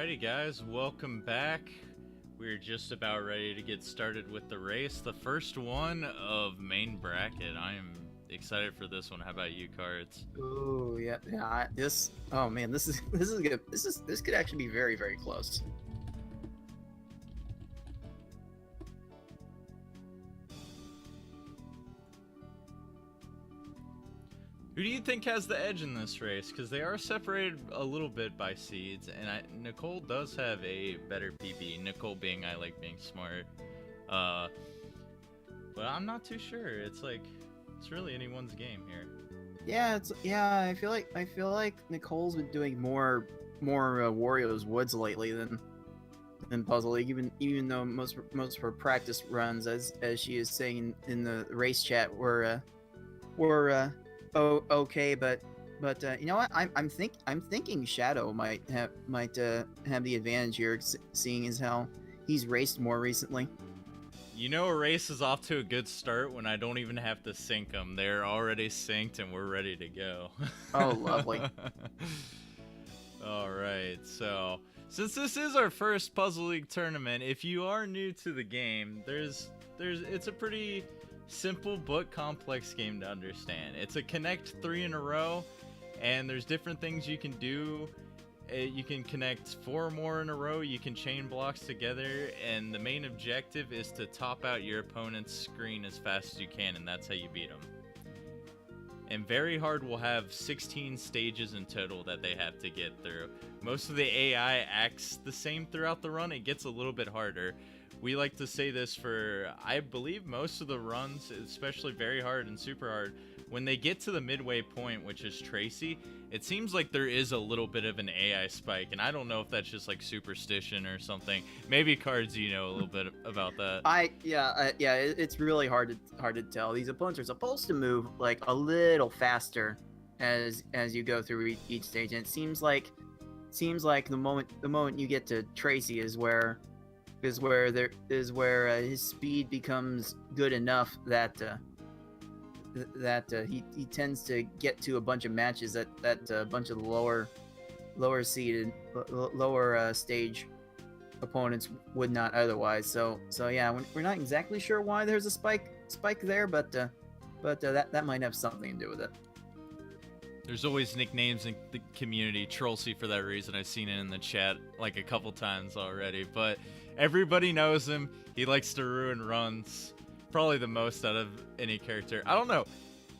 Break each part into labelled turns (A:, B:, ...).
A: Alrighty guys, welcome back. We're just about ready to get started with the race, the first one of main bracket. I am excited for this one. How about you, Cards?
B: Ooh, yeah. Oh man, this is good. This could actually be very, very close.
A: Who do you think has the edge in this race? Because they are separated a little bit by seeds, and Nicole does have a better PB. Nicole being ilikebeingsmart. But I'm not too sure. It's really anyone's game here.
B: Yeah. I feel like Nicole's been doing more Wario's Woods lately than Puzzle League. Even though most of her practice runs, as she is saying in the race chat, were okay, but you know what? I'm thinking Shadow might have the advantage here, seeing as how he's raced more recently.
A: You know, a race is off to a good start when I don't even have to sync them. They're already synced and we're ready to go.
B: Oh, lovely.
A: All right, so since this is our first Puzzle League tournament, if you are new to the game, it's a pretty simple but complex game to understand. It's a connect 3 in a row, and there's different things you can do. You can connect 4 or more in a row, you can chain blocks together, and the main objective is to top out your opponent's screen as fast as you can, and that's how you beat them. And Very Hard will have 16 stages in total that they have to get through. Most of the AI acts the same throughout the run. It gets a little bit harder. We like to say this for, I believe, most of the runs, especially Very Hard and Super Hard. When they get to the midway point, which is Tracy, it seems like there is a little bit of an AI spike, and I don't know if that's just like superstition or something. Maybe Cards, you know a little bit about that.
B: It's really hard to tell. These opponents are supposed to move like a little faster as you go through each stage, and it seems like the moment you get to Tracy is where his speed becomes good enough that he tends to get to a bunch of matches that a bunch of the lower seeded lower stage opponents would not otherwise. So yeah, we're not exactly sure why there's a spike there, but that might have something to do with it.
A: There's always nicknames in the community. Trollsy for that reason. I've seen it in the chat like a couple times already, but everybody knows him. He likes to ruin runs. Probably the most out of any character. I don't know.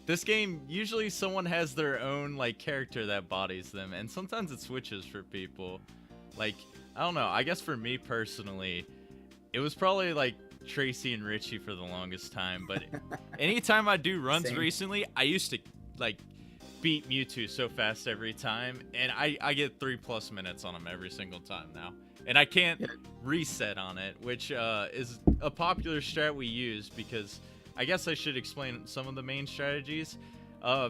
A: This game, usually someone has their own like character that bodies them, and sometimes it switches for people. Like, I don't know. I guess for me personally, it was probably like Tracy and Richie for the longest time, but anytime I do runs
B: Same.
A: recently, I used to like beat Mewtwo so fast every time, and I get 3+ minutes on him every single time now. And I can't reset on it, which is a popular strat we use, because I guess I should explain some of the main strategies.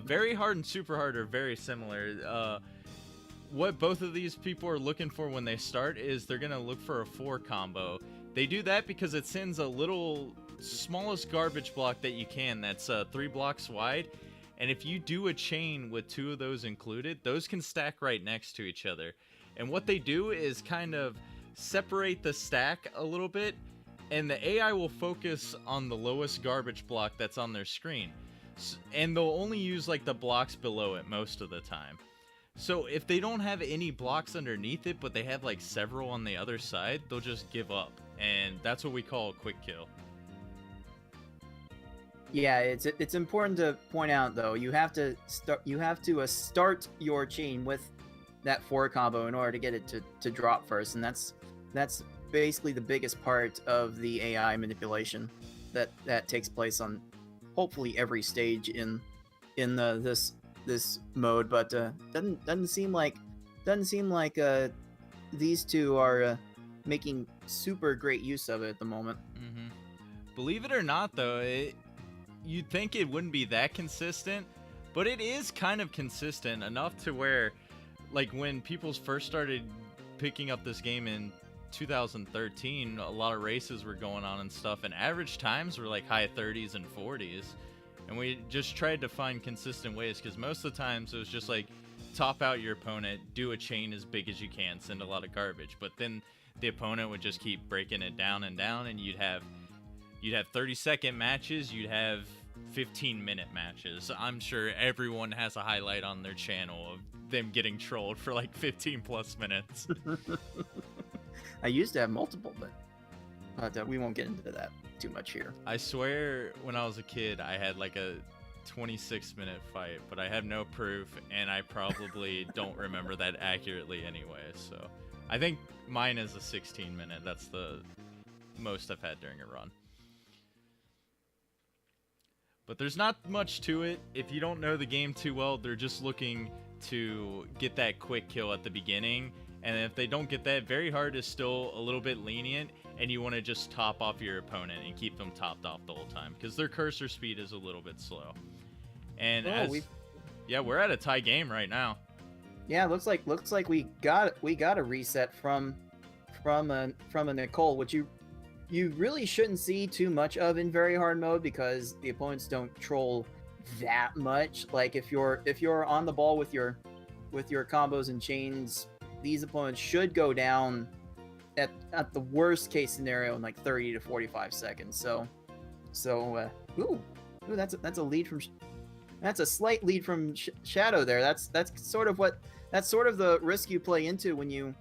A: Very Hard and Super Hard are very similar. What both of these people are looking for when they start is they're going to look for a 4 combo. They do that because it sends a little smallest garbage block that you can that's 3 blocks wide. And if you do a chain with 2 of those included, those can stack right next to each other. And what they do is kind of separate the stack a little bit, and the AI will focus on the lowest garbage block that's on their screen. And they'll only use like the blocks below it most of the time. So if they don't have any blocks underneath it, but they have like several on the other side, they'll just give up. And that's what we call a quick kill.
B: Yeah, it's important to point out though, you have to start your chain with that 4 combo in order to get it to drop first, and that's basically the biggest part of the AI manipulation that takes place on hopefully every stage in this mode. But doesn't seem like these two are making super great use of it at the moment.
A: Mm-hmm. Believe it or not, though, you'd think it wouldn't be that consistent, but it is kind of consistent enough to where, like, when people first started picking up this game in 2013, a lot of races were going on and stuff, and average times were like high 30s and 40s. And we just tried to find consistent ways, because most of the times it was just like top out your opponent, do a chain as big as you can, send a lot of garbage. But then the opponent would just keep breaking it down and down, and you'd have 30-second matches, you'd have 15-minute matches. I'm sure everyone has a highlight on their channel of them getting trolled for like 15 plus minutes.
B: I used to have multiple, but we won't get into that too much here.
A: I swear when I was a kid I had like a 26-minute fight, but I have no proof, and I probably don't remember that accurately anyway. So I think mine is a 16-minute. That's the most I've had during a run. But there's not much to it. If you don't know the game too well, they're just looking to get that quick kill at the beginning. And if they don't get that, Very Hard is still a little bit lenient, and you want to just top off your opponent and keep them topped off the whole time, because their cursor speed is a little bit slow. And we're at a tie game right now.
B: Yeah, looks like we got a reset from a Nicole, which you really shouldn't see too much of in Very Hard mode, because the opponents don't troll that much. Like if you're on the ball with your combos and chains, these opponents should go down at the worst case scenario in like 30 to 45 seconds. So that's a lead from that's a slight lead from Shadow there. That's sort of the risk you play into when you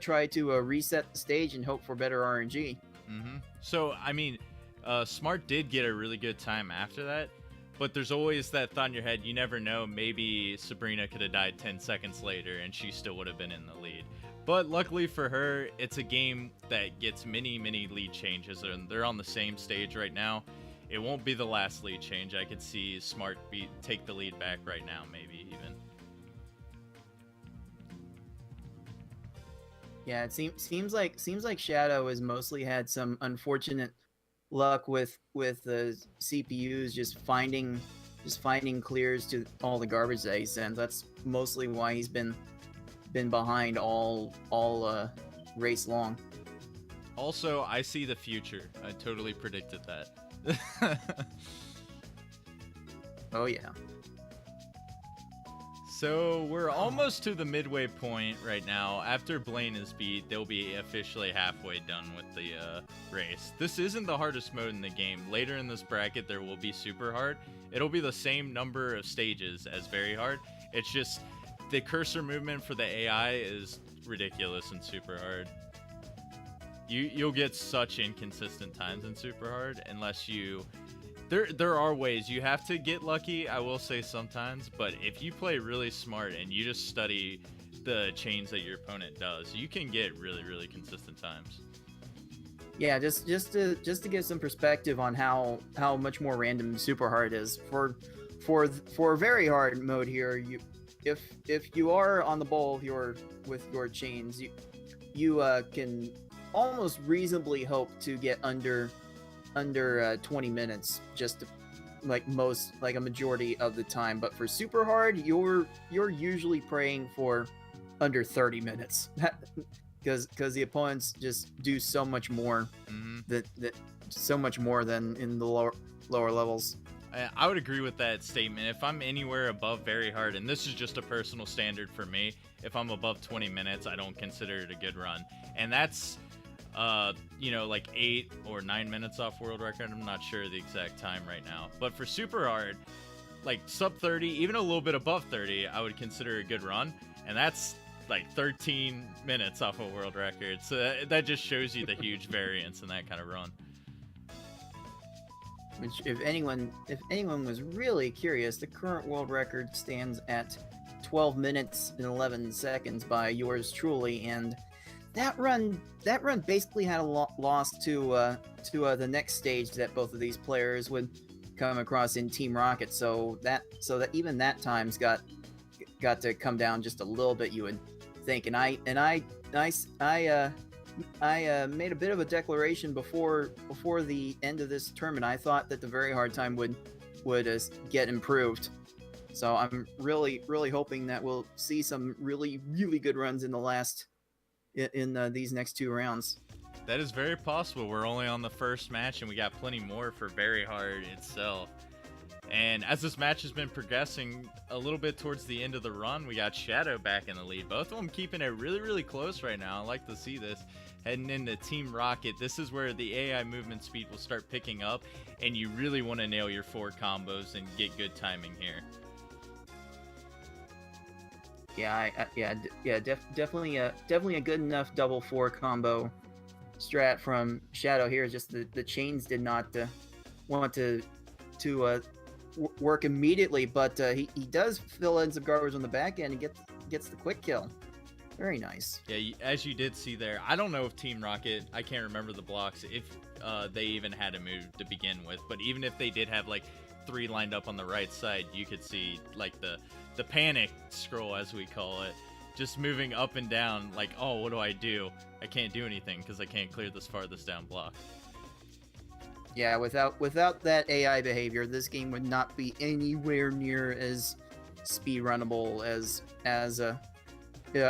B: try to reset the stage and hope for better RNG.
A: Mm-hmm. So I mean, Smart did get a really good time after that, but there's always that thought in your head, you never know, maybe Sabrina could have died 10 seconds later and she still would have been in the lead. But luckily for her, it's a game that gets many lead changes, and they're on the same stage right now. It won't be the last lead change. I could see Smart take the lead back right now, maybe even.
B: Yeah, it seems like Shadow has mostly had some unfortunate luck with the CPUs just finding clears to all the garbage that he sends. That's mostly why he's been behind all race long.
A: Also, I see the future. I totally predicted that.
B: Oh yeah.
A: So we're almost to the midway point right now. After Blaine is beat, they'll be officially halfway done with the race. This isn't the hardest mode in the game. Later in this bracket, there will be super hard. It'll be the same number of stages as Very Hard. It's just the cursor movement for the AI is ridiculous in super hard. You'll get such inconsistent times in super hard unless you... There are ways. You have to get lucky, I will say sometimes, but if you play really smart and you just study the chains that your opponent does, you can get really consistent times.
B: Yeah, just to give some perspective on how much more random super hard is. For Very Hard mode here, if you are on the ball with your chains, you can almost reasonably hope to get under 20 minutes, just like a majority of the time. But for super hard, you're usually praying for under 30 minutes, because the opponents just do so much more so much more than in the lower levels.
A: I would agree with that statement. If I'm anywhere above Very Hard, and this is just a personal standard for me, if I'm above 20 minutes, I don't consider it a good run. And that's like 8 or 9 minutes off world record. I'm not sure the exact time right now. But for super hard, like sub 30, even a little bit above 30, I would consider a good run. And that's like 13 minutes off a world record. So that just shows you the huge variance in that kind of run.
B: Which, if anyone was really curious, the current world record stands at 12 minutes and 11 seconds by yours truly, and that run basically had a loss to the next stage that both of these players would come across in Team Rocket. So that even that time's got to come down just a little bit, you would think. And I made a bit of a declaration before the end of this tournament. I thought that the Very Hard time would get improved. So I'm really hoping that we'll see some really good runs in these next two rounds.
A: That is very possible. We're only on the first match, and we got plenty more for Very Hard itself. And as this match has been progressing a little bit towards the end of the run, we got Shadow back in the lead. Both of them keeping it really, really close right now. I like to see this. Heading into Team Rocket, this is where the AI movement speed will start picking up, and you really want to nail your 4 combos and get good timing here.
B: Yeah, definitely a good enough double 4 combo strat from Shadow here. Just the chains did not want to work immediately, but he does fill in some garbage on the back end and gets the quick kill. Very nice.
A: Yeah, as you did see there, I don't know if Team Rocket, I can't remember the blocks, if they even had a move to begin with, but even if they did have like 3 lined up on the right side, you could see like the panic scroll, as we call it, just moving up and down like, oh, what do? I can't do anything because I can't clear this farthest down block.
B: Yeah, without that AI behavior, this game would not be anywhere near as speedrunnable as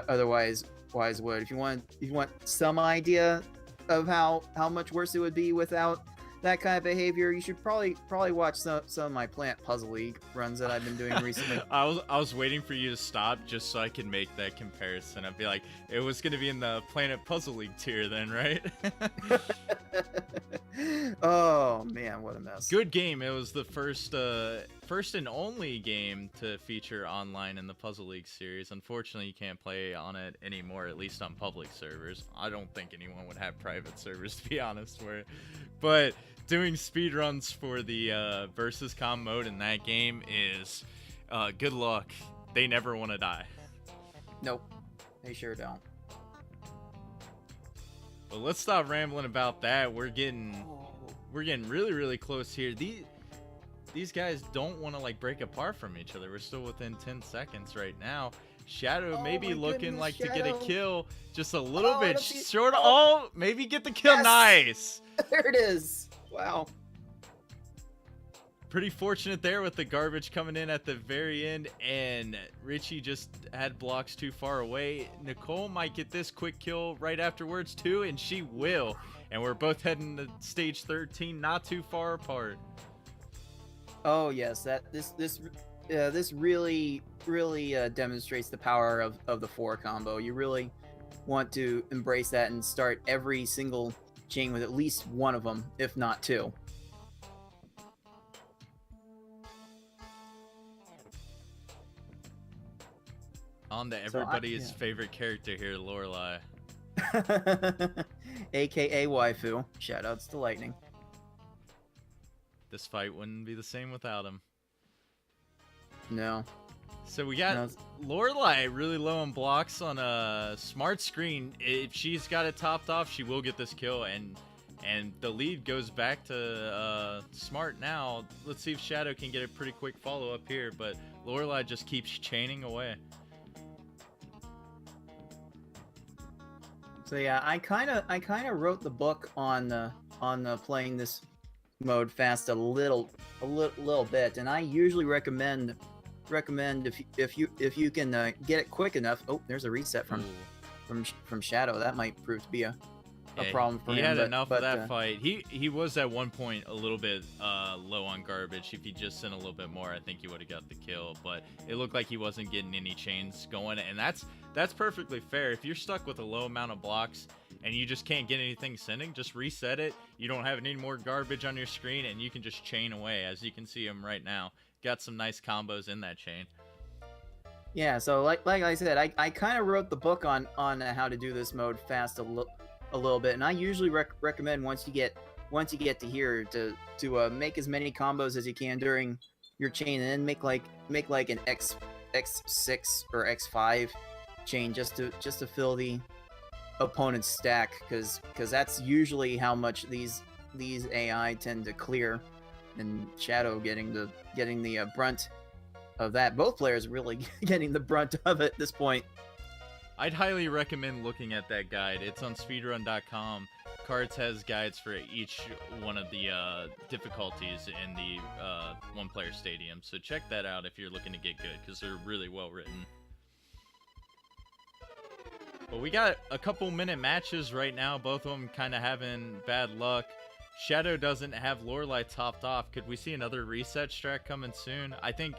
B: otherwise would. If you want some idea of how much worse it would be without that kind of behavior, you should probably watch some of my Plant Puzzle League runs that I've been doing recently.
A: I was waiting for you to stop just so I could make that comparison. I'd be like, it was going to be in the Planet Puzzle League tier then, right?
B: Oh man, what a mess.
A: Good game. It was the first and only game to feature online in the Puzzle League series. Unfortunately, you can't play on it anymore, at least on public servers. I don't think anyone would have private servers, to be honest, for it. But doing speedruns for the versus com mode in that game is good luck. They never want to die.
B: Nope, they sure don't.
A: Well, let's stop rambling about that. We're getting really, really close here. These guys don't want to like break apart from each other. We're still within 10 seconds right now. Shadow maybe looking like Shadow to get a kill just a little bit short. Oh, maybe get the kill. Yes! Nice.
B: There it is. Wow.
A: Pretty fortunate there with the garbage coming in at the very end, and Richie just had blocks too far away. Nicole might get this quick kill right afterwards too, and she will. And we're both heading to stage 13, not too far apart.
B: Oh yes, this really demonstrates the power of the 4 combo. You really want to embrace that and start every single chain with at least one of them, if not 2.
A: On to everybody's favorite character here, Lorelei.
B: AKA waifu. Shoutouts to Lightning.
A: This fight wouldn't be the same without him.
B: No.
A: So we got Lorelei really low on blocks on a smart screen. If she's got it topped off, she will get this kill, and the lead goes back to Smart now. Let's see if Shadow can get a pretty quick follow up here, but Lorelei just keeps chaining away.
B: So yeah, I kind of wrote the book on playing this mode fast a little bit, and I usually recommend if you can get it quick enough. Oh, there's a reset from Shadow. That might prove to be a problem for him.
A: He had enough of that fight. He was at one point a little bit low on garbage. If he just sent a little bit more, I think he would have got the kill. But it looked like he wasn't getting any chains going, and that's perfectly fair. If you're stuck with a low amount of blocks and you just can't get anything sending, just reset it. You don't have any more garbage on your screen, and you can just chain away. As you can see him right now, got some nice combos in that chain.
B: Yeah, so like I said, I kind of wrote the book on how to do this mode fast a little bit, and I usually recommend once you get to here to make as many combos as you can during your chain, and then make like an X6 or X5 chain just to fill the opponent's stack, because that's usually how much these AI tend to clear, and Shadow getting the brunt of that. Both players really getting the brunt of it at this point.
A: I'd highly recommend looking at that guide. It's on speedrun.com. Cards has guides for each one of the difficulties in the one-player stadium, so check that out if you're looking to get good, because they're really well written. But we got a couple minute matches right now, both of them kind of having bad luck. Shadow doesn't have Lorelei topped off. Could we see another reset strat coming soon? I think,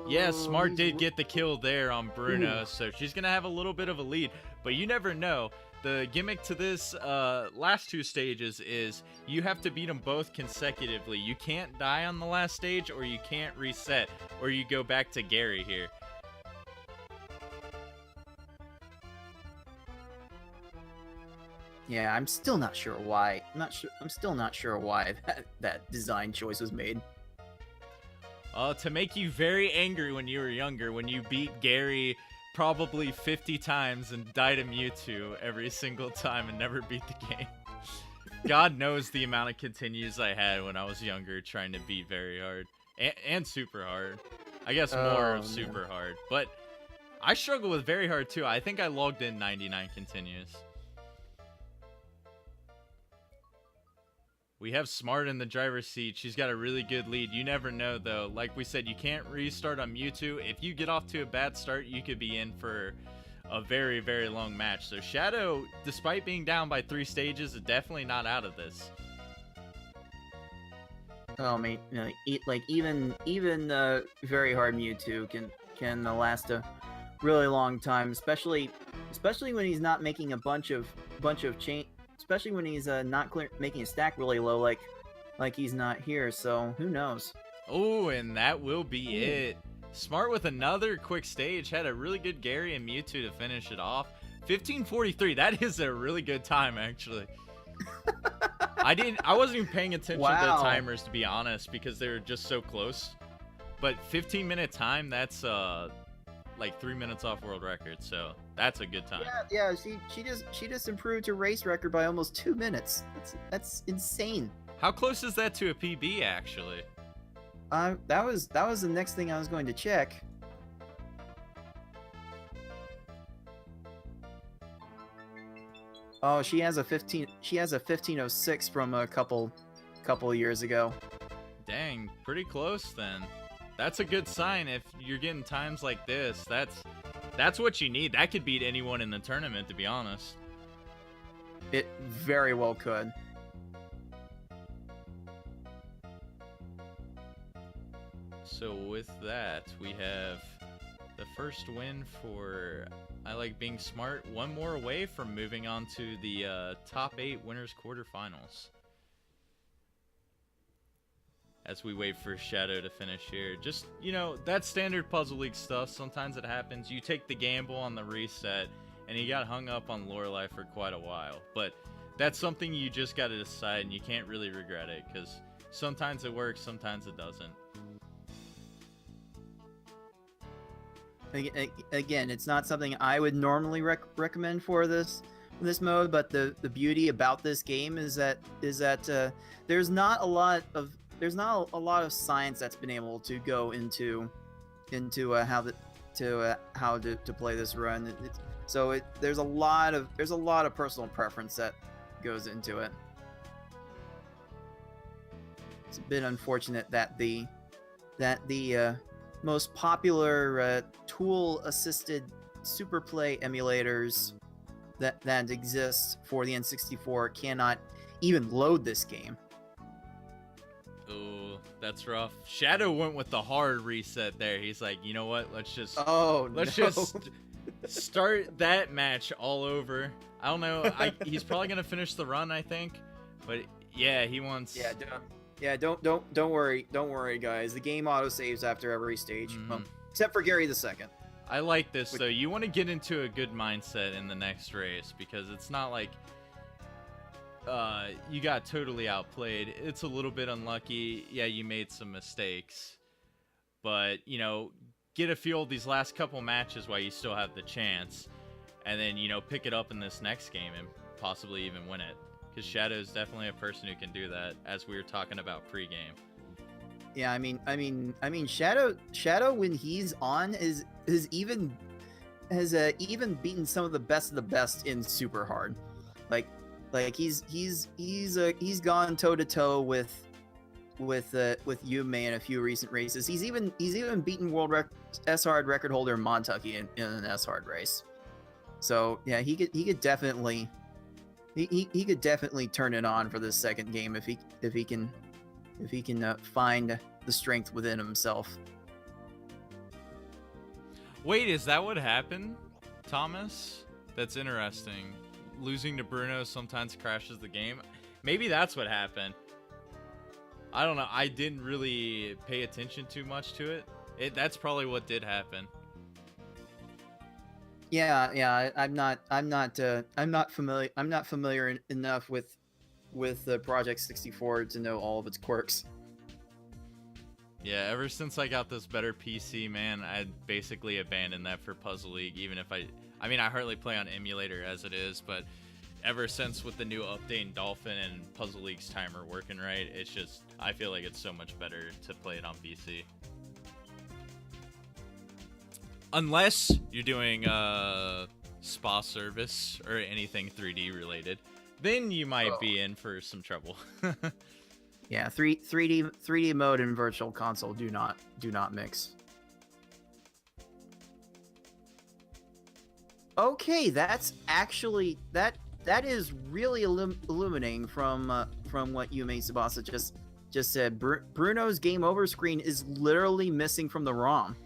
A: yeah, Smart did get the kill there on Bruno, so she's going to have a little bit of a lead. But you never know. The gimmick to this last 2 stages is you have to beat them both consecutively. You can't die on the last stage, or you can't reset, or you go back to Gary here.
B: Yeah, I'm still not sure why. I'm still not sure why that design choice was made.
A: To make you very angry when you were younger, when you beat Gary probably 50 times and died to Mewtwo every single time and never beat the game. God knows the amount of continues I had when I was younger trying to beat very hard. And super hard. I guess more of super hard. But I struggle with very hard too. I think I logged in 99 continues. We have Smart in the driver's seat. She's got a really good lead. You never know, though. Like we said, you can't restart on Mewtwo. If you get off to a bad start, you could be in for a very, very long match. So Shadow, despite being down by 3 stages, is definitely not out of this.
B: Oh, mate, like even very hard Mewtwo can last a really long time, especially when he's not making a bunch of chain. Especially when he's not making a stack really low, like he's not here. So who knows?
A: Oh, and that will be it. Smart with another quick stage. Had a really good Gary and Mewtwo to finish it off. 15:43. That is a really good time, actually. I wasn't even paying attention to the timers, to be honest, because they were just so close. But 15-minute time. That's like 3 minutes off world record, so that's a good time.
B: Yeah. She just improved her race record by almost 2 minutes. That's insane.
A: How close is that to a PB actually?
B: That was the next thing I was going to check. Oh, she has a 1506 from a couple years ago.
A: Dang, pretty close then. That's a good sign. If you're getting times like this, that's what you need. That could beat anyone in the tournament, to be honest.
B: It very well could.
A: So with that, we have the first win for I Like Being Smart. One more away from moving on to the top 8 winners quarterfinals. As we wait for Shadow to finish here. Just, that standard Puzzle League stuff. Sometimes it happens. You take the gamble on the reset, and he got hung up on Lorelei for quite a while. But that's something you just got to decide, and you can't really regret it, because sometimes it works, sometimes it doesn't.
B: Again, it's not something I would normally recommend for this mode, but the beauty about this game is that there's not a lot of science that's been able to go into how to play this run. There's a lot of personal preference that goes into it. It's a bit unfortunate that the most popular tool-assisted super play emulators that exist for the N64 cannot even load this game.
A: Oh, that's rough. Shadow went with the hard reset there. He's like, you know what? Let's just start that match all over. I don't know. He's probably gonna finish the run, I think. But yeah, he wants.
B: Don't worry, guys. The game auto saves after every stage, except for Gary the Second.
A: I like this though. You want to get into a good mindset in the next race because it's not like you got totally outplayed. It's a little bit unlucky. Yeah, you made some mistakes, but get a feel of these last couple matches while you still have the chance, and then pick it up in this next game and possibly even win it. Because Shadow's definitely a person who can do that, as we were talking about pre-game.
B: Yeah, I mean, Shadow when he's on has even beaten some of the best in super hard. Like he's gone toe to toe with Yume in a few recent races. He's even beaten world S hard record holder Montucky in an S hard race. So yeah, he could definitely He could definitely turn it on for this second game if he can find the strength within himself.
A: Wait, is that what happened, Thomas? That's interesting. Losing to Bruno sometimes crashes the game. Maybe that's what happened. I don't know. I didn't really pay attention too much to it. That's probably what did happen.
B: Yeah. I'm not familiar enough with the Project 64 to know all of its quirks.
A: Yeah, ever since I got this better PC, man, I basically abandoned that for Puzzle League. Even if I hardly play on emulator as it is, but ever since with the new update in Dolphin and Puzzle League's timer working right, it's just, I feel like it's so much better to play it on PC. Unless you're doing spa service or anything 3D related, then you might be in for some trouble.
B: Yeah, 3D mode and Virtual Console do not mix. Okay, that's actually that is really illuminating from what Yume Tsubasa just said. Bruno's game over screen is literally missing from the ROM.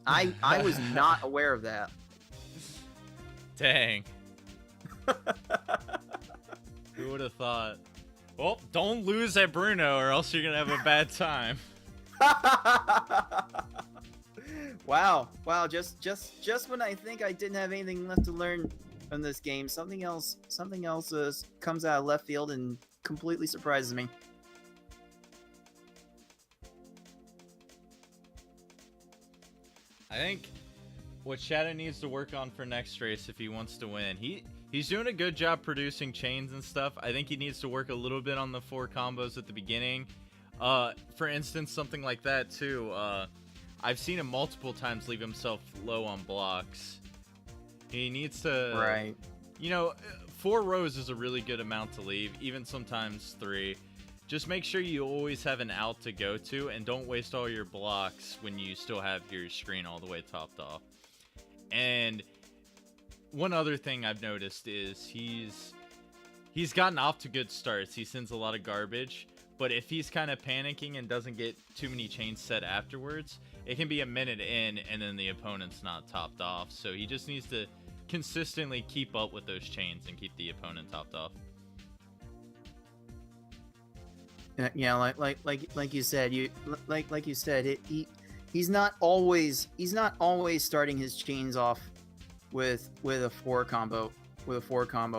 B: I was not aware of that.
A: Dang. Who would have thought? Well, don't lose at Bruno or else you're going to have a bad time.
B: Wow. Just when I think I didn't have anything left to learn from this game, something else comes out of left field and completely surprises me.
A: I think what Shadow needs to work on for next race if he wants to win, he's doing a good job producing chains and stuff. I think he needs to work a little bit on the 4 combos at the beginning. For instance, something like that too. I've seen him multiple times leave himself low on blocks. He needs to,
B: right.
A: 4 rows is a really good amount to leave, even sometimes 3. Just make sure you always have an out to go to, and don't waste all your blocks when you still have your screen all the way topped off. And one other thing I've noticed is he's gotten off to good starts. He sends a lot of garbage, but if he's kind of panicking and doesn't get too many chains set afterwards, it can be a minute in and then the opponent's not topped off. So he just needs to consistently keep up with those chains and keep the opponent topped off.
B: Yeah, like you said, he's not always starting his chains off with a 4 combo,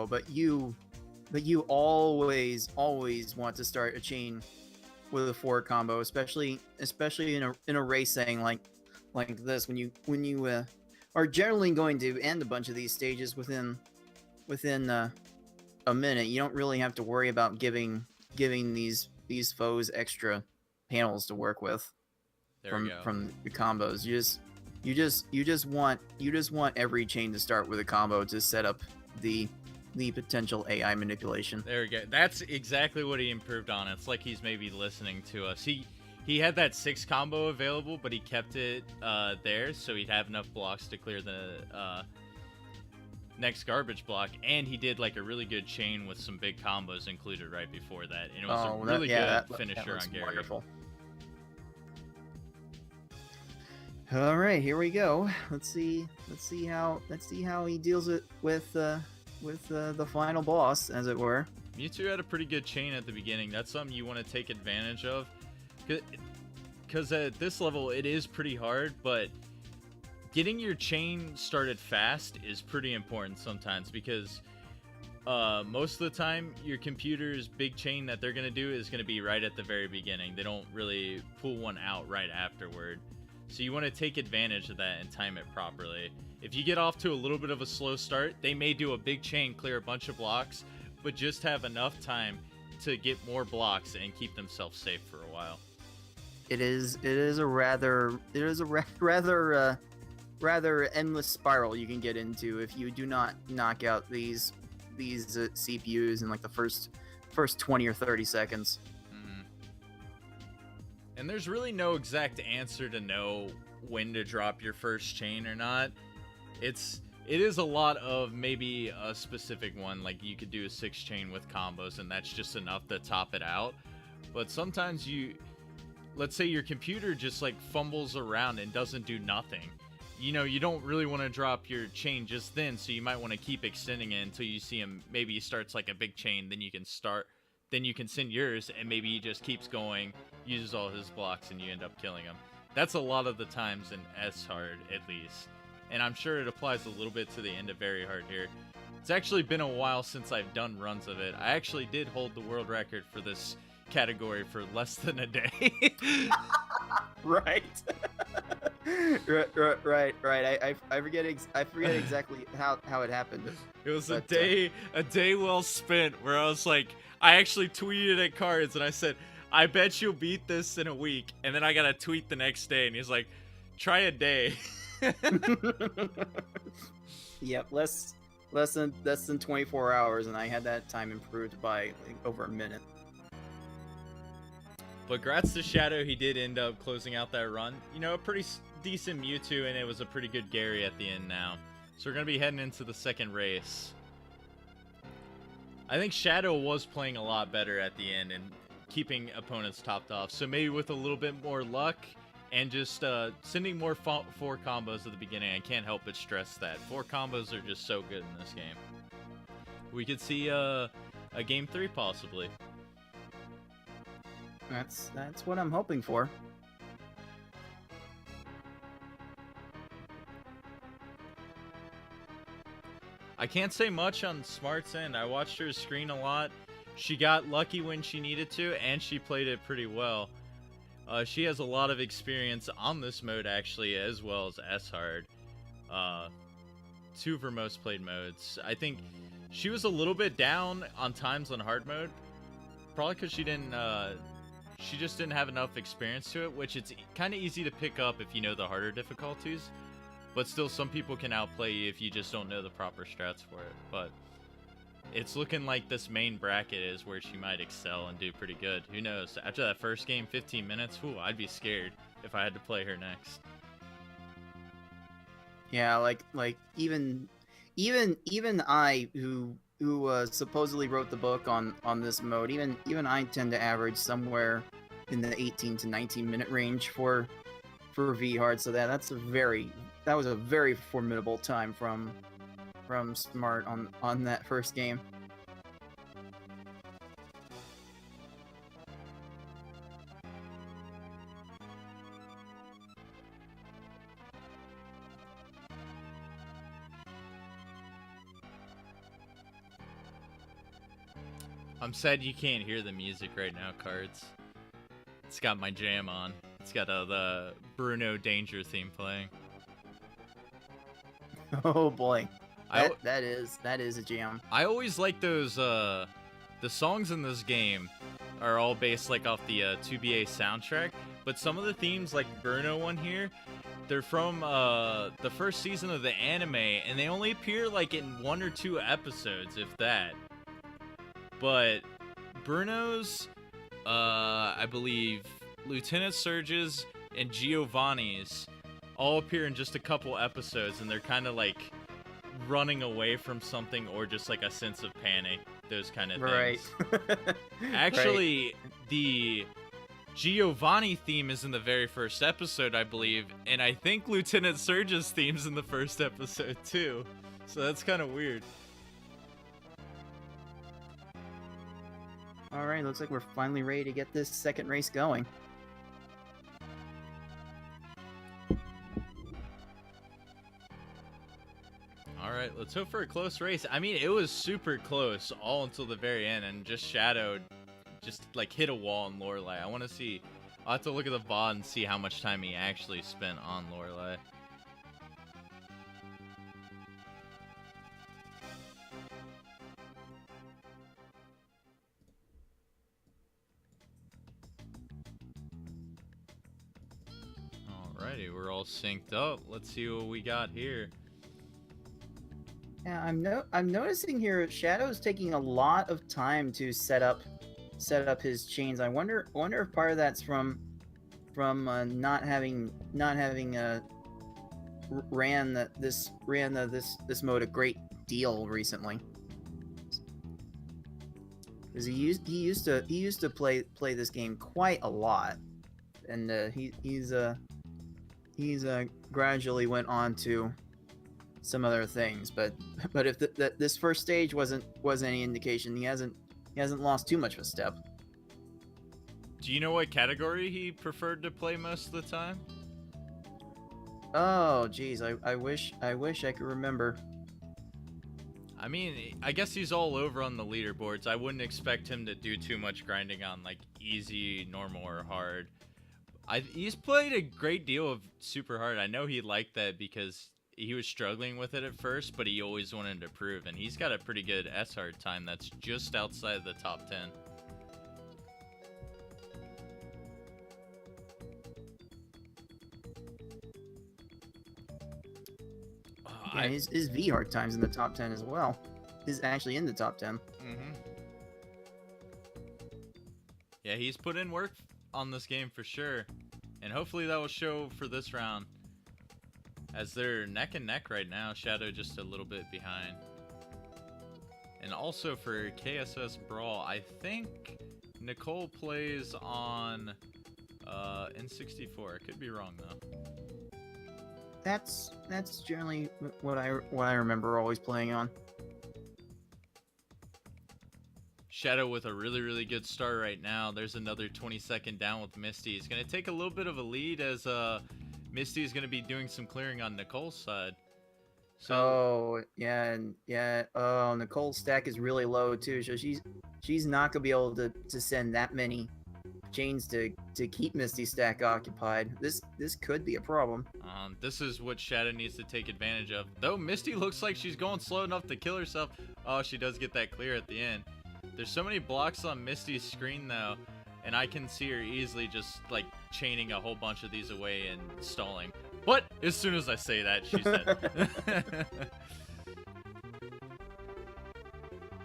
B: but you always want to start a chain with a 4 combo, especially in a race setting like this, when you are generally going to end a bunch of these stages within a minute. You don't really have to worry about giving these foes extra panels to work with from the combos. You just want every chain to start with a combo to set up the potential AI manipulation.
A: There we go. That's exactly what he improved on. It's like he's maybe listening to us. He had that 6 combo available, but he kept it there so he'd have enough blocks to clear the next garbage block, and he did like a really good chain with some big combos included right before that, and it was a really good finisher on Gary.
B: Wonderful. All right, here we go. Let's see how he deals it with the final boss, as it were.
A: Mewtwo had a pretty good chain at the beginning. That's something you want to take advantage of, because at this level it is pretty hard, but getting your chain started fast is pretty important sometimes, because most of the time your computer's big chain that they're going to do is going to be right at the very beginning. They don't really pull one out right afterward. So you want to take advantage of that and time it properly. If you get off to a little bit of a slow start, they may do a big chain, clear a bunch of blocks, but just have enough time to get more blocks and keep themselves safe for a while.
B: It is a rather endless spiral you can get into if you do not knock out these CPUs in like the first 20 or 30 seconds.
A: And there's really no exact answer to know when to drop your first chain or not. It's it is a lot of maybe a specific one, like you could do a 6 chain with combos and that's just enough to top it out. But sometimes let's say your computer just like fumbles around and doesn't do nothing. You know, you don't really want to drop your chain just then, so you might want to keep extending it until you see him. Maybe he starts like a big chain, then you can send yours, and maybe he just keeps going, uses all his blocks, and you end up killing him. That's a lot of the times in S hard, at least. And I'm sure it applies a little bit to the end of very hard here. It's actually been a while since I've done runs of it. I actually did hold the world record for this category for less than a day.
B: Right. right. I forget exactly how it happened.
A: It was a day well spent, where I was like, I actually tweeted at Cards and I said, I bet you'll beat this in a week. And then I got a tweet the next day and he's like, try a day.
B: Yep, less than 24 hours, and I had that time improved by like, over a minute.
A: But grats to Shadow, he did end up closing out that run. You know, a pretty decent Mewtwo, and it was a pretty good Gary at the end now. So we're going to be heading into the second race. I think Shadow was playing a lot better at the end and keeping opponents topped off. So maybe with a little bit more luck and just sending more 4 combos at the beginning, I can't help but stress that. 4 combos are just so good in this game. We could see a game 3 possibly.
B: That's what I'm hoping for.
A: I can't say much on Smart's end. I watched her screen a lot. She got lucky when she needed to, and she played it pretty well. She has a lot of experience on this mode, actually, as well as S-Hard. 2 of her most played modes. I think she was a little bit down on times on hard mode. Probably because she just didn't have enough experience to it, which it's kind of easy to pick up if you know the harder difficulties. But still, some people can outplay you if you just don't know the proper strats for it. But it's looking like this main bracket is where she might excel and do pretty good. Who knows? After that first game, 15 minutes, whew, I'd be scared if I had to play her next.
B: Yeah, like even I, who supposedly wrote the book on this mode, even I tend to average somewhere in the 18 to 19 minute range for V hard. So that was a very formidable time from Smart on that first game.
A: I'm sad you can't hear the music right now, Cards. It's got my jam on. It's got the Bruno Danger theme playing.
B: Oh boy, that is a jam.
A: I always like those. The songs in this game are all based like off the 2BA soundtrack, but some of the themes, like Bruno one here, they're from the first season of the anime, and they only appear like in 1 or 2 episodes, if that. But Bruno's, I believe, Lieutenant Surge's, and Giovanni's all appear in just a couple episodes, and they're kind of like running away from something or just like a sense of panic, those kind of things.
B: Right.
A: Actually, right. The Giovanni theme is in the very first episode, I believe, and I think Lieutenant Surge's theme's in the first episode too. So that's kind of weird.
B: All right, looks like we're finally ready to get this second race going.
A: All right, let's hope for a close race. I mean, it was super close all until the very end, and just Shadow just like hit a wall on Lorelei. I want to see. I'll have to look at the VOD and see how much time he actually spent on Lorelei. Alrighty, we're all synced up. Let's see what we got here.
B: Yeah, I'm noticing here Shadow's taking a lot of time to set up his chains. I wonder if part of that's from not having this mode a great deal recently. Because he used to play this game quite a lot, and he's gradually went on to some other things. But if this first stage was any indication, he hasn't lost too much of a step.
A: Do you know what category he preferred to play most of the time?
B: Oh, geez, I wish I could remember.
A: I mean, I guess he's all over on the leaderboards. I wouldn't expect him to do too much grinding on like easy, normal, or hard. He's played a great deal of super hard. I know he liked that because he was struggling with it at first, but he always wanted to improve, and he's got a pretty good S-hard time that's just outside the top 10.
B: Yeah, his V hard time's in the top 10 as well. Is actually in the top 10.
A: Mm-hmm. Yeah, he's put in work on this game for sure, and hopefully that will show for this round, as they're neck and neck right now. Shadow just a little bit behind. And also for KSS Brawl, I think Nicole plays on N64. I could be wrong though.
B: That's generally what I remember always playing on.
A: Shadow with a really good start right now. There's another 20-second down with Misty. He's going to take a little bit of a lead as Misty is going to be doing some clearing on Nicole's side. So,
B: oh, yeah. Oh, Nicole's stack is really low too, so she's not going to be able to send that many chains to keep Misty's stack occupied. This could be a problem.
A: This is what Shadow needs to take advantage of. Though Misty looks like she's going slow enough to kill herself. Oh, she does get that clear at the end. There's so many blocks on Misty's screen though, and I can see her easily just like chaining a whole bunch of these away and stalling. But as soon as I say that, she's dead.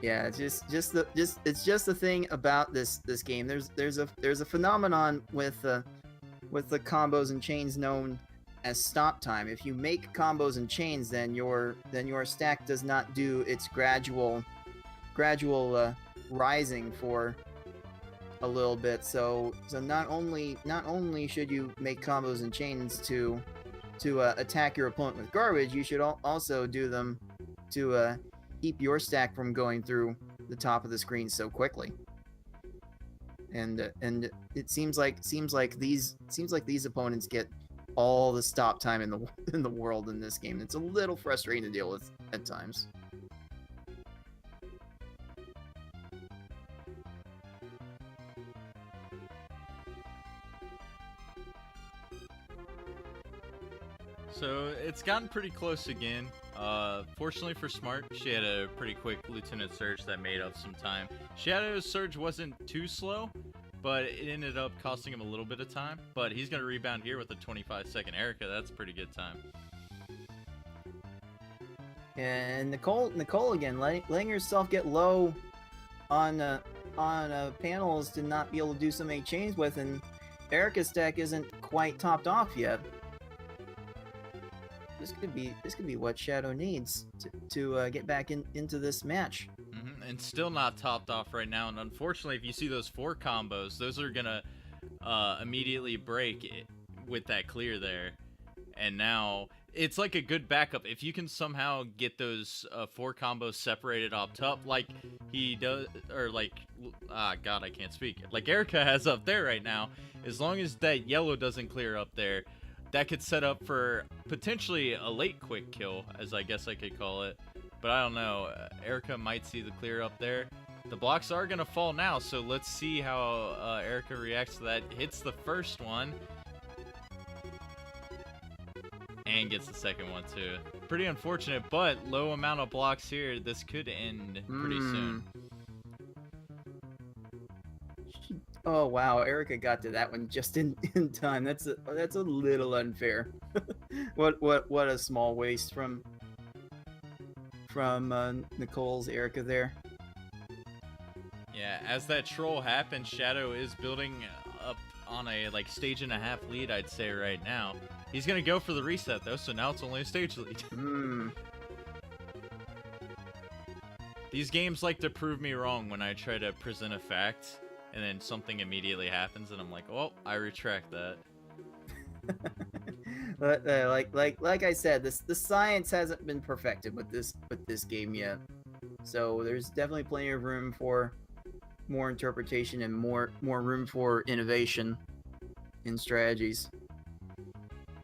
B: Yeah, it's just the thing about this game. There's a phenomenon with the combos and chains known as stop time. If you make combos and chains, then your stack does not do its gradual rising for a little bit. So not only should you make combos and chains to attack your opponent with garbage, you should also do them to keep your stack from going through the top of the screen so quickly. And it seems like these opponents get all the stop time in the world in this game. It's a little frustrating to deal with at times.
A: So it's gotten pretty close again. Fortunately for Smart, she had a pretty quick Lieutenant Surge that made up some time. Shadow's Surge wasn't too slow, but it ended up costing him a little bit of time. But he's going to rebound here with a 25-second Erica. That's a pretty good time.
B: And Nicole again, letting herself get low on panels to not be able to do so many chains with, and Erica's stack isn't quite topped off yet. This could be what Shadow needs to get back into this match.
A: Mm-hmm. And still not topped off right now. And unfortunately, if you see those 4 combos, those are gonna immediately break with that clear there. And now it's like a good backup if you can somehow get those 4 combos separated off top, like he does, or like God, I can't speak. Like Erica has up there right now. As long as that yellow doesn't clear up there, that could set up for potentially a late quick kill, as I guess I could call it. But I don't know. Erica might see the clear up there. The blocks are going to fall now, so let's see how Erica reacts to that. Hits the first one. And gets the second one, too. Pretty unfortunate, but low amount of blocks here. This could end pretty soon.
B: Oh wow, Erica got to that one just in time. That's a little unfair. what a small waste from Nicole's Erica there.
A: Yeah, as that troll happens, Shadow is building up on a like stage and a half lead, I'd say right now. He's gonna go for the reset though, so now it's only a stage lead. These games like to prove me wrong when I try to present a fact, and then something immediately happens, and I'm like, oh, I retract that.
B: But like I said, the science hasn't been perfected with this game yet. So there's definitely plenty of room for more interpretation and more room for innovation in strategies.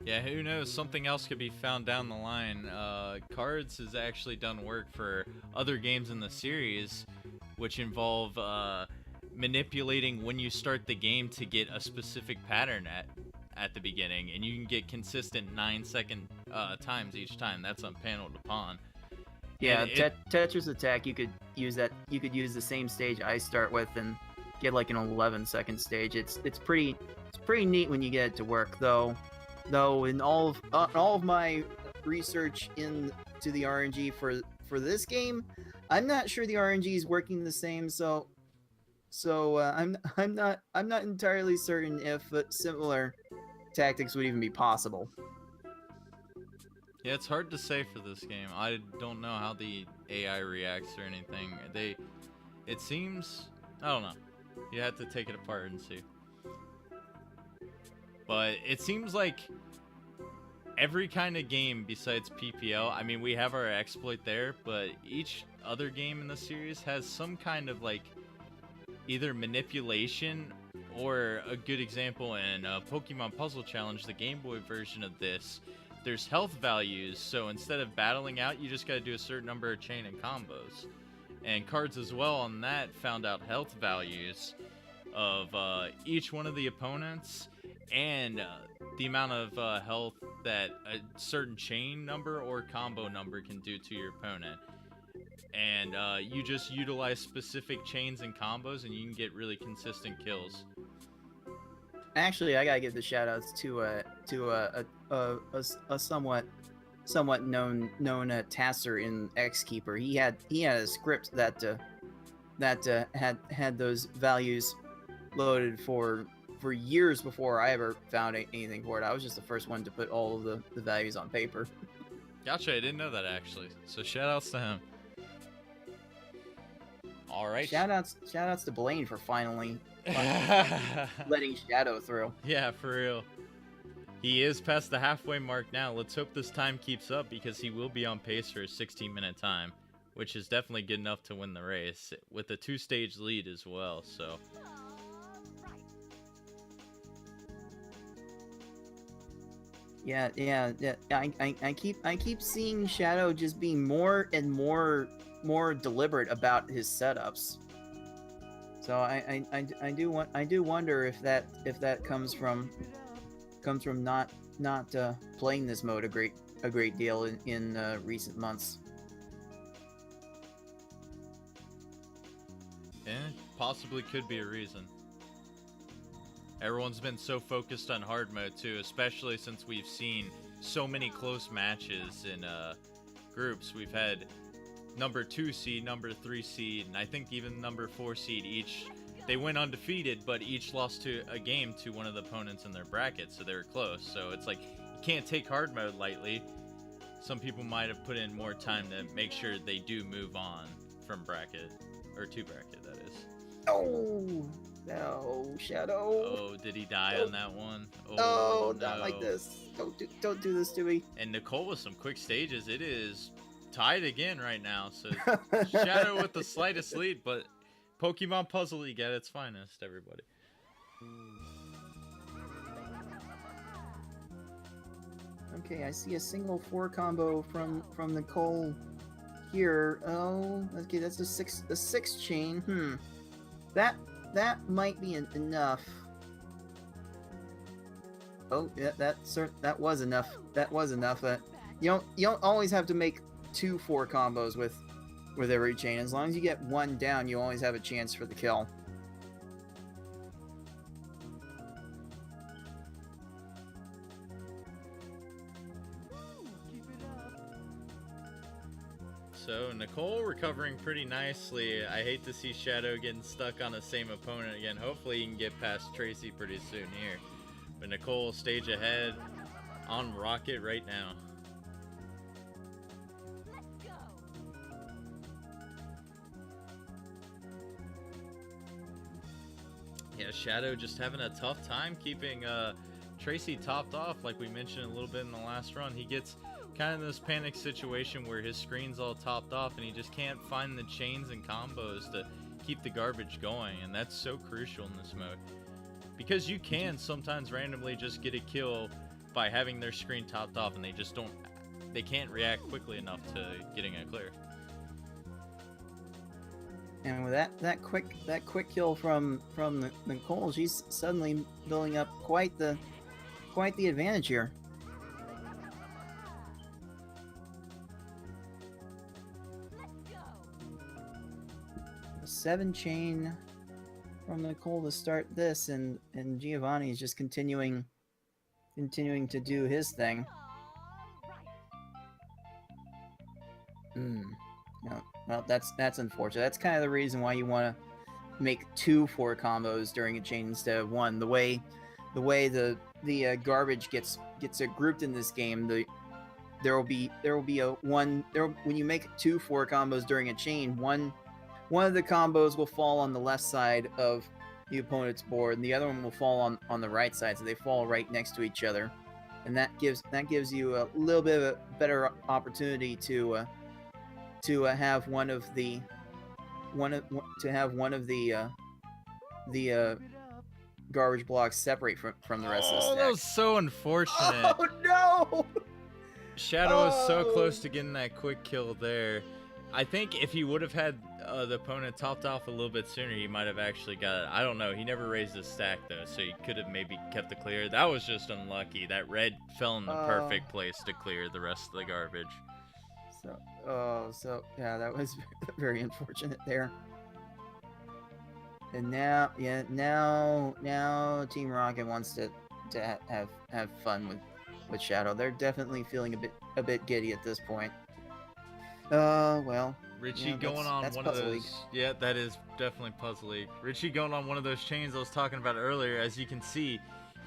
A: Yeah, who knows? Something else could be found down the line. Cards has actually done work for other games in the series, which involve manipulating when you start the game to get a specific pattern at the beginning, and you can get consistent 9-second times each time. That's unpaneled upon.
B: Yeah, Tetris Attack, you could use that. You could use the same stage I start with and get like an 11-second stage. It's pretty neat when you get it to work, though. Though in all of my research into the RNG for this game, I'm not sure the RNG is working the same. So I'm not entirely certain if similar tactics would even be possible.
A: Yeah, it's hard to say for this game. I don't know how the AI reacts or anything. It seems, I don't know. You have to take it apart and see. But it seems like every kind of game besides PPL, I mean, we have our exploit there, but each other game in the series has some kind of like either manipulation, or a good example in Pokemon Puzzle Challenge, the Game Boy version of this, there's health values, so instead of battling out, you just gotta do a certain number of chain and combos. And Cards as well on that found out health values of each one of the opponents, and the amount of health that a certain chain number or combo number can do to your opponent. And you just utilize specific chains and combos, and you can get really consistent kills.
B: Actually, I gotta give the shoutouts to a somewhat known tasser in Xkeeper. He had a script that had those values loaded for years before I ever found anything for it. I was just the first one to put all of the values on paper.
A: Gotcha, I didn't know that actually. So shoutouts to him. All right.
B: Shoutouts to Blaine for finally letting Shadow through.
A: Yeah, for real. He is past the halfway mark now. Let's hope this time keeps up, because he will be on pace for a 16-minute time, which is definitely good enough to win the race with a 2-stage lead as well. So.
B: Yeah. I keep seeing Shadow just being more and more deliberate about his setups. So I do wonder if that comes from not playing this mode a great deal in recent months.
A: Yeah, possibly could be a reason. Everyone's been so focused on hard mode too, especially since we've seen so many close matches in groups. We've had number 2 seed, number 3 seed, and I think even number 4 seed each. They went undefeated, but each lost to a game to one of the opponents in their bracket, so they were close. So it's like, you can't take hard mode lightly. Some people might have put in more time to make sure they do move on from bracket, or to bracket, that is.
B: Oh, no, Shadow.
A: Oh, did he die on that one?
B: Oh,
A: no.
B: Not like this. Don't do this to me.
A: And Nicole with some quick stages. It is tied again right now, so Shadow with the slightest lead, but Pokemon Puzzle League at its finest, everybody.
B: Okay, I see a single 4 combo from Nicole here. Oh, okay, that's a 6 chain. That might be enough. Oh, yeah, that was enough. That was enough. You don't always have to make 2 4 combos with every chain. As long as you get 1 down, you always have a chance for the kill.
A: So Nicole recovering pretty nicely. I hate to see Shadow getting stuck on the same opponent again. Hopefully he can get past Tracy pretty soon here. But Nicole stage ahead on Rocket right now. Yeah, Shadow just having a tough time keeping Tracy topped off, like we mentioned a little bit in the last run. He gets kind of in this panic situation where his screen's all topped off and he just can't find the chains and combos to keep the garbage going, and that's so crucial in this mode. Because you can sometimes randomly just get a kill by having their screen topped off and they can't react quickly enough to getting a clear.
B: And with that quick kill from Nicole, she's suddenly building up quite the advantage here. A 7 chain from Nicole to start this, and Giovanni is just continuing to do his thing. Well, that's unfortunate. That's kind of the reason why you want to make 2 4 combos during a chain instead of 1. The way the garbage gets grouped in this game, there will be a one there when you make 2 4 combos during a chain. One of the combos will fall on the left side of the opponent's board, and the other one will fall on the right side, so they fall right next to each other, and that gives you a little bit of a better opportunity to have one of the garbage blocks separate from the rest of the stack.
A: Oh, that was so unfortunate.
B: Oh no!
A: Shadow was so close to getting that quick kill there. I think if he would have had the opponent topped off a little bit sooner, he might have actually got it. I don't know. He never raised his stack, though, so he could have maybe kept the clear. That was just unlucky. That red fell in the perfect place to clear the rest of the garbage.
B: So yeah, that was very unfortunate there. And now Team Rocket wants to have fun with Shadow. They're definitely feeling a bit giddy at this point. Well,
A: Richie going on one of those. League. Yeah, that is definitely Puzzle League. Richie going on one of those chains I was talking about earlier. As you can see,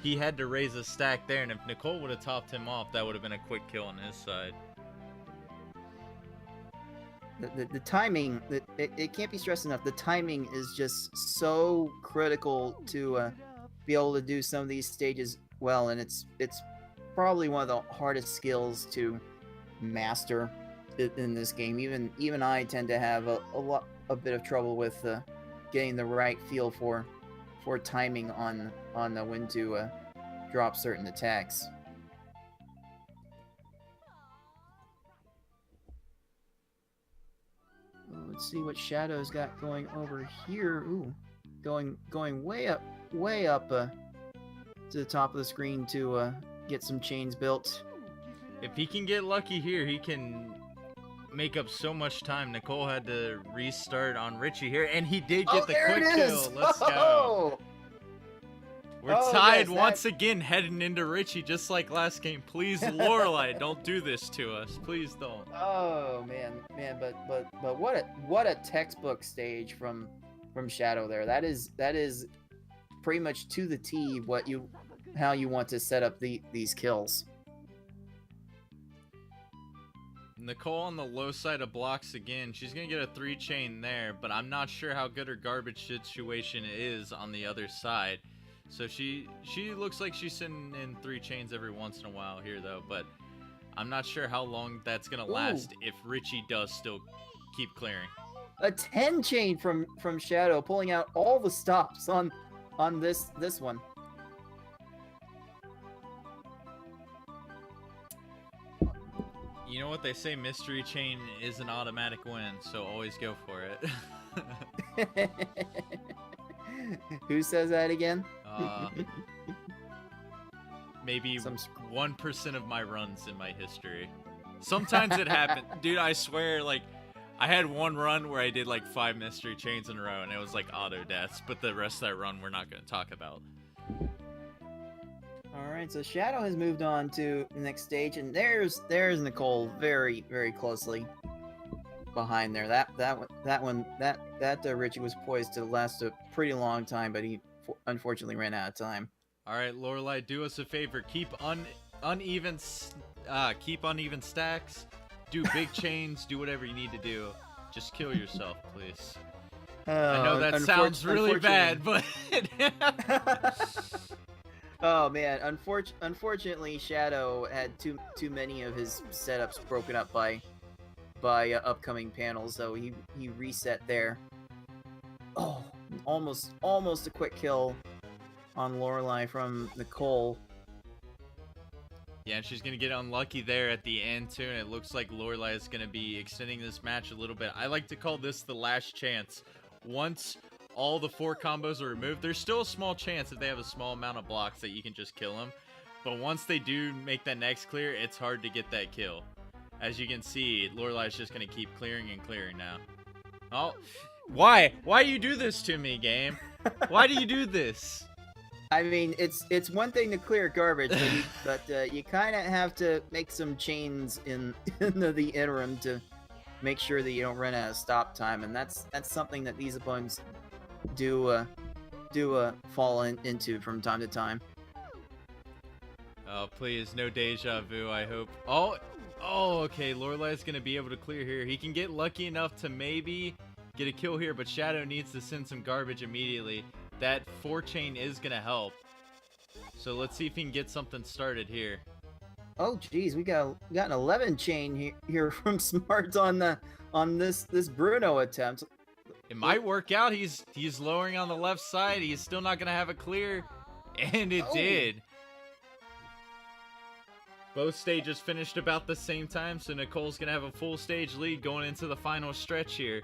A: he had to raise a stack there, and if Nicole would have topped him off, that would have been a quick kill on his side.
B: The timing, it can't be stressed enough. The timing is just so critical to be able to do some of these stages well, and it's probably one of the hardest skills to master in this game. Even I tend to have a bit of trouble with getting the right feel for timing on when to drop certain attacks. Let's see what Shadow's got going over here. Ooh, going way up to the top of the screen to get some chains built.
A: If he can get lucky here, he can make up so much time. Nicole had to restart on Richie here, and he did get the quick kill. Let's go. We're tied once again heading into Richie, just like last game. Please, Lorelei, don't do this to us. Please don't.
B: Oh man, but what a textbook stage from Shadow there. That is pretty much to the T how you want to set up these kills.
A: Nicole on the low side of blocks again. She's gonna get a 3 chain there, but I'm not sure how good her garbage situation is on the other side. So she looks like she's sitting in 3 chains every once in a while here, though. But I'm not sure how long that's gonna last if Richie does still keep clearing.
B: A 10 chain from Shadow, pulling out all the stops on this one.
A: You know what they say? Mystery chain is an automatic win, so always go for it.
B: Who says that again?
A: Maybe 1% of my runs in my history. Sometimes it happens. Dude, I swear, like, I had one run where I did like 5 mystery chains in a row, and it was like auto deaths, but the rest of that run we're not going to talk about.
B: Alright, so Shadow has moved on to the next stage, and there's Nicole very, very closely. behind there. That Richie was poised to last a pretty long time, but he unfortunately ran out of time.
A: All right, Lorelai, do us a favor. Keep uneven stacks. Do big chains. Do whatever you need to do. Just kill yourself, please. I know that sounds really bad, but
B: oh man, unfortunately, Shadow had too many of his setups broken up by upcoming panels, so he reset there. Oh, almost a quick kill on Lorelai from Nicole.
A: Yeah, and she's going to get unlucky there at the end, too, and it looks like Lorelai is going to be extending this match a little bit. I like to call this the last chance. Once all the 4 combos are removed, there's still a small chance if they have a small amount of blocks that you can just kill them. But once they do make that next clear, it's hard to get that kill. As you can see, Lorelai's just going to keep clearing and clearing now. Oh, why? Why do you do this to me, game? Why do you do this?
B: I mean, it's one thing to clear garbage, but you kind of have to make some chains in the interim to make sure that you don't run out of stop time, and that's something that these opponents do fall into from time to time.
A: Oh, please, no deja vu, I hope. Oh, okay, Lorelai's gonna be able to clear here. He can get lucky enough to maybe get a kill here, but Shadow needs to send some garbage immediately. That 4 chain is gonna help. So let's see if he can get something started here.
B: Oh geez, we got an 11 chain here from Smart on this Bruno attempt.
A: It might work out. He's lowering on the left side. He's still not gonna have a clear, and it did. Both stages finished about the same time, so Nicole's gonna have a full stage lead going into the final stretch here.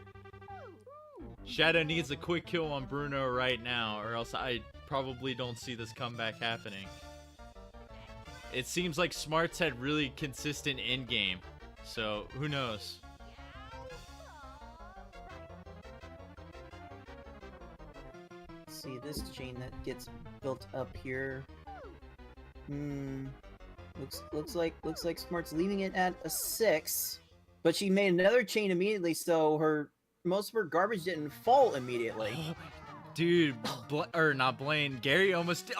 A: Shadow needs a quick kill on Bruno right now, or else I probably don't see this comeback happening. It seems like Smart's had really consistent end game, so who knows?
B: Let's see this chain that gets built up here. Looks like Smart's leaving it at a 6, but she made another chain immediately, so most of her garbage didn't fall immediately.
A: Dude, not Blaine. Gary almost.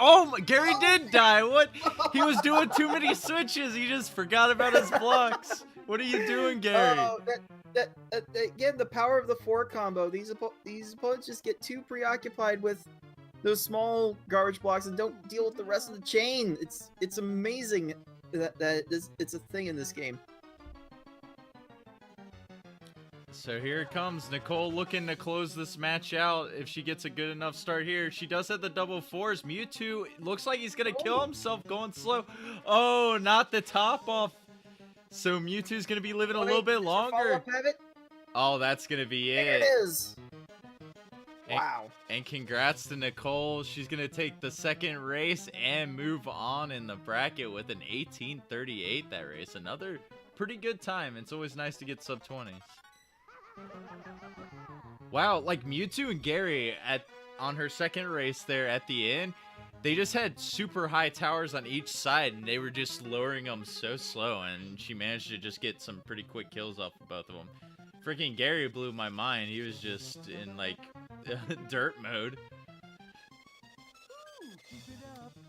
A: Gary did die. What? He was doing too many switches. He just forgot about his blocks. What are you doing, Gary?
B: Oh, again, the power of the 4 combo. These opponents just get too preoccupied with those small garbage blocks and don't deal with the rest of the chain. It's amazing that it's a thing in this game.
A: So here it comes. Nicole looking to close this match out if she gets a good enough start here. She does have the double 4s. Mewtwo looks like he's going to kill himself going slow. Oh, not the top off. So Mewtwo's going to be living a little bit longer. Oh, that's going to be it.
B: There it is. Wow.
A: And congrats to Nicole. She's going to take the second race and move on in the bracket with an 18:38 that race. Another pretty good time. It's always nice to get sub-20s. Wow, like Mewtwo and Gary on her second race there at the end, they just had super high towers on each side, and they were just lowering them so slow, and she managed to just get some pretty quick kills off of both of them. Freaking Gary blew my mind. He was just in like dirt mode.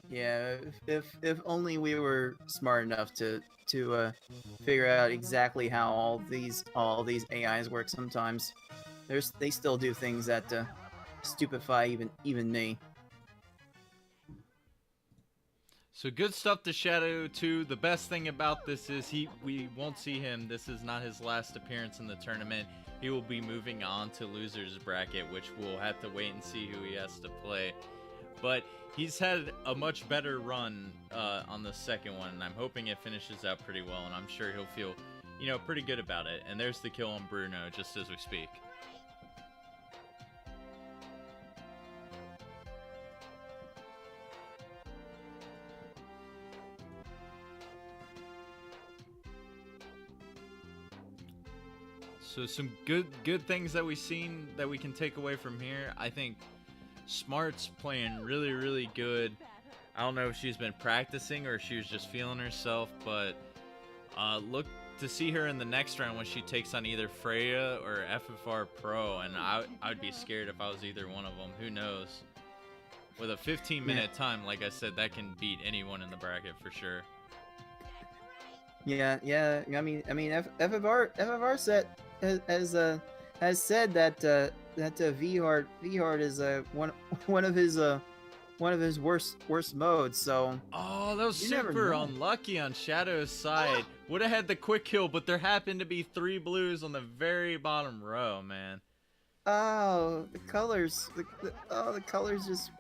B: Yeah, if only we were smart enough to figure out exactly how all these AIs work. Sometimes they still do things that stupefy even me.
A: So good stuff to Shadow 2. The best thing about this is we won't see him. This is not his last appearance in the tournament. He will be moving on to losers bracket, which we'll have to wait and see who he has to play. But he's had a much better run on the second one, and I'm hoping it finishes out pretty well, and I'm sure he'll feel, pretty good about it. And there's the kill on Bruno just as we speak. So some good things that we've seen that we can take away from here. I think Smart's playing really, really good. I don't know if she's been practicing or if she was just feeling herself, but to see her in the next round when she takes on either Freya or FFR Pro, and I'd be scared if I was either one of them. Who knows? With a 15-minute time, like I said, that can beat anyone in the bracket for sure.
B: Yeah. I mean, FFR set has said that Vhard is one of his worst modes. So.
A: Oh, that was super unlucky on Shadow's side. Would have had the quick kill, but there happened to be 3 blues on the very bottom row, man.
B: Oh, the colors. The colors just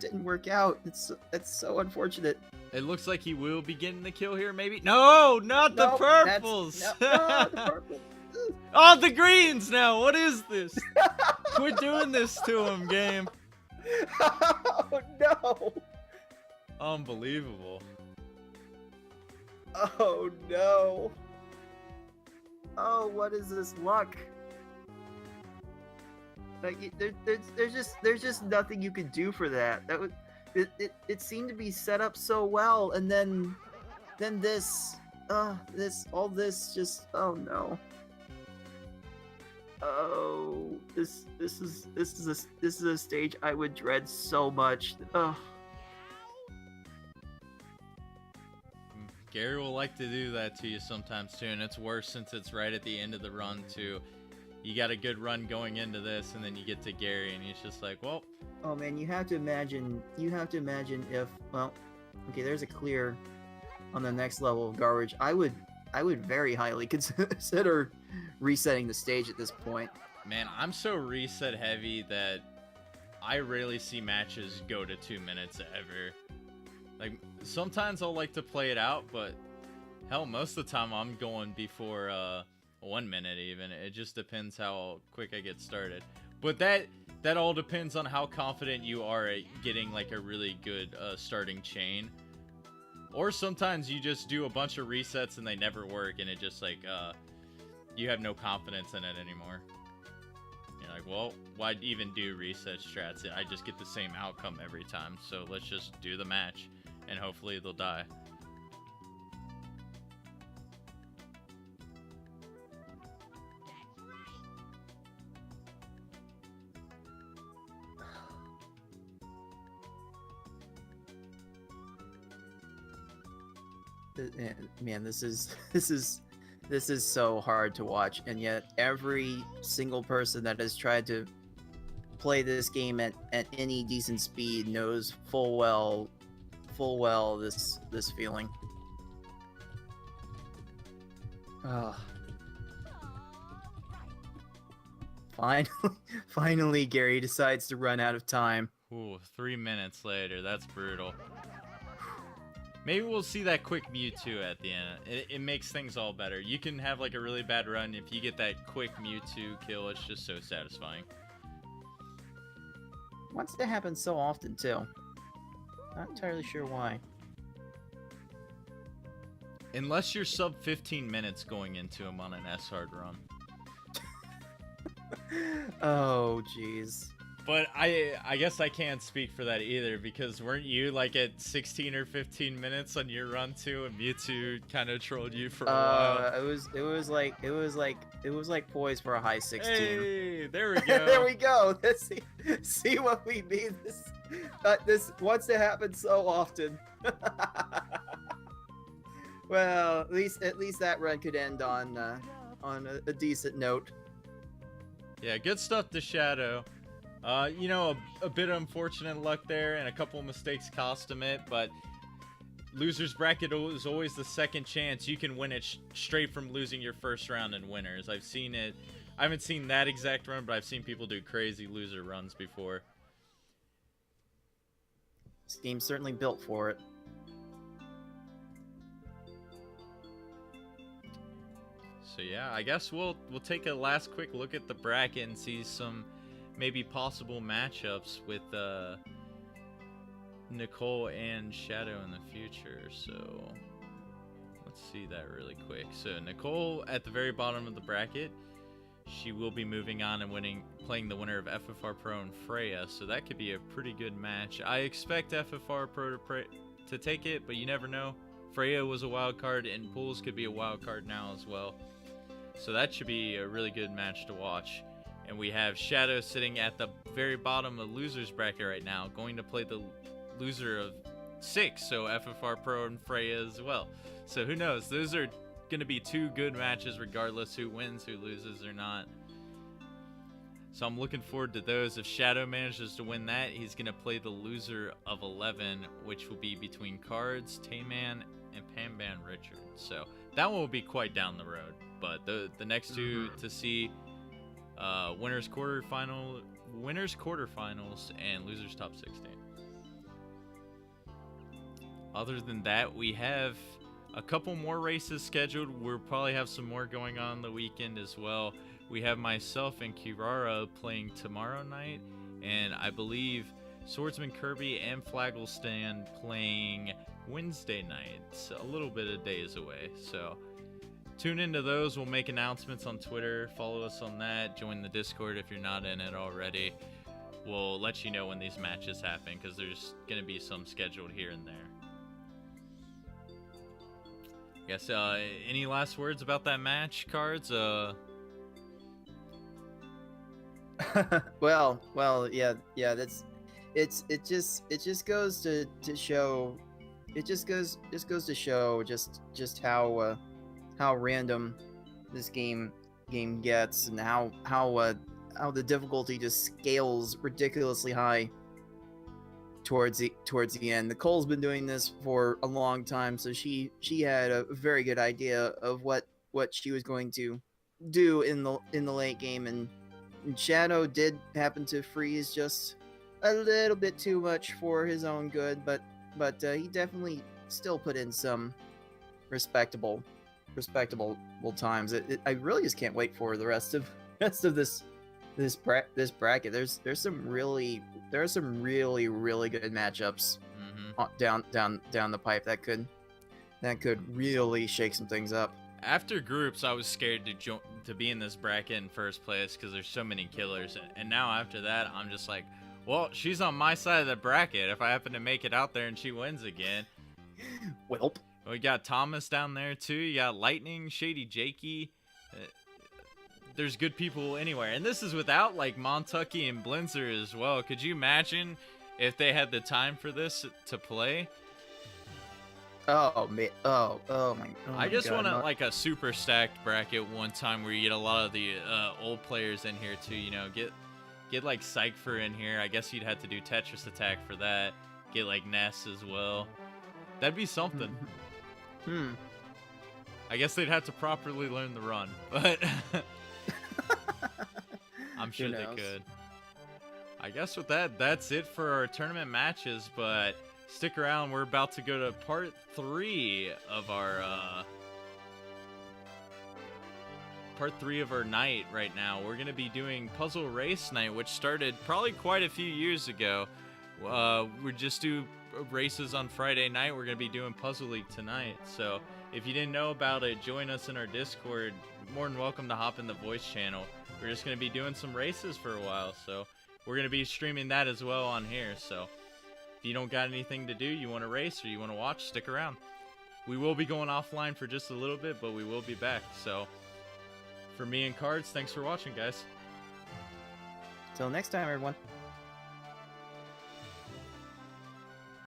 B: didn't work out. It's so unfortunate.
A: It looks like he will be getting the kill here, maybe. No, not the purples.
B: No, the purples.
A: Oh, the greens now. What is this? Quit doing this to him, game.
B: Oh no!
A: Unbelievable.
B: Oh no! Oh, what is this luck? Like, there's just nothing you can do for that. That would, it seemed to be set up so well, and then this, all this just, oh no. Oh, this is a stage I would dread so much. Oh.
A: Gary will like to do that to you sometimes too, and it's worse since it's right at the end of the run too. You got a good run going into this, and then you get to Gary, and he's just like, well.
B: Oh man, you have to imagine if, well, okay, there's a clear on the next level of garbage. I would very highly consider resetting the stage at this point.
A: Man, I'm so reset heavy that I rarely see matches go to 2 minutes ever. Like, sometimes I'll like to play it out, but hell, most of the time I'm going before 1 minute even. It just depends how quick I get started. But that all depends on how confident you are at getting like a really good starting chain. Or sometimes you just do a bunch of resets and they never work, and it just like you have no confidence in it anymore. You're like, well, why even do reset strats? I just get the same outcome every time, so let's just do the match, and hopefully they'll die.
B: Man, this is so hard to watch, and yet every single person that has tried to play this game at any decent speed knows full well this feeling. Finally, Gary decides to run out of time.
A: Ooh, 3 minutes later. That's brutal. Maybe we'll see that quick Mewtwo at the end. It makes things all better. You can have like a really bad run. If you get that quick Mewtwo kill, it's just so satisfying.
B: Wants to happen so often too. Not entirely sure why.
A: Unless you're sub 15 minutes going into him on an S-hard run.
B: Oh, jeez.
A: But I guess I can't speak for that either, because weren't you like at 16 or 15 minutes on your run too, and Mewtwo kind of trolled you for a while?
B: It was like poised for a high 16.
A: Hey, there we go.
B: There we go. Let's see what we mean. This wants to happen so often. Well, at least that run could end on a decent note.
A: Yeah, good stuff to Shadow. You know, a bit of unfortunate luck there, and a couple of mistakes cost him it, but loser's bracket is always the second chance. You can win it straight from losing your first round in winners. I've seen it. I haven't seen that exact run, but I've seen people do crazy loser runs before.
B: This game's certainly built for it.
A: So yeah, I guess we'll take a last quick look at the bracket and see some maybe possible matchups with Nicole and Shadow in the future. So let's see that really quick. So Nicole at the very bottom of the bracket, she will be moving on and playing the winner of FFR Pro and Freya. So that could be a pretty good match. I expect FFR Pro to take it, but you never know. Freya was a wild card, and Pools could be a wild card now as well. So that should be a really good match to watch. And we have Shadow sitting at the very bottom of the losers bracket right now, going to play the loser of 6, so FFR Pro and Freya as well. So who knows? Those are going to be 2 good matches regardless who wins, who loses or not. So I'm looking forward to those. If Shadow manages to win that, he's going to play the loser of 11, which will be between Cards, Tayman, and Panban Richard. So that one will be quite down the road. But the next 2 to see winners quarterfinals and losers top 16. Other than that, we have a couple more races scheduled. We'll probably have some more going on the weekend as well. We have myself and Kirara playing tomorrow night, and I believe Swordsman Kirby and Flagglestan playing Wednesday night. It's a little bit of days away, so tune into those. We'll make announcements on Twitter. Follow us on that. Join the Discord if you're not in it already. We'll let you know when these matches happen, because there's going to be some scheduled here and there. I guess, any last words about that match, Cards?
B: well, yeah, it just goes to show, just how random this game gets, and how the difficulty just scales ridiculously high towards the end. Nicole's been doing this for a long time, so she had a very good idea of what she was going to do in the late game, and Shadow did happen to freeze just a little bit too much for his own good, but he definitely still put in some respectable times. I really just can't wait for the rest of this bracket. There's some really good matchups down the pipe that could really shake some things up.
A: After groups, I was scared to be in this bracket in first place because there's so many killers, and now after that, I'm just like, well, she's on my side of the bracket. If I happen to make it out there and she wins again,
B: Welp.
A: We got Thomas down there too. You got Lightning, Shady Jakey. There's good people anywhere, and this is without like Montucky and Blinzer as well. Could you imagine if they had the time for this to play?
B: Oh man! Oh my!
A: I just want like a super stacked bracket one time where you get a lot of the old players in here too. You know, get like Cypher in here. I guess you'd have to do Tetris Attack for that. Get like Ness as well. That'd be something. I guess they'd have to properly learn the run, but I'm sure they could. I guess with that, that's it for our tournament matches, but stick around. We're about to go to part 3 of our night right now. We're going to be doing Puzzle Race Night, which started probably quite a few years ago. We just do races on Friday night. We're going to be doing Puzzle League tonight. So if you didn't know about it, join us in our Discord. More than welcome to hop in the voice channel. We're just going to be doing some races for a while. So we're going to be streaming that as well on here. So if you don't got anything to do, you want to race or you want to watch, stick around. We will be going offline for just a little bit, but we will be back. So for me and Cards, thanks for watching, guys.
B: Till next time, everyone.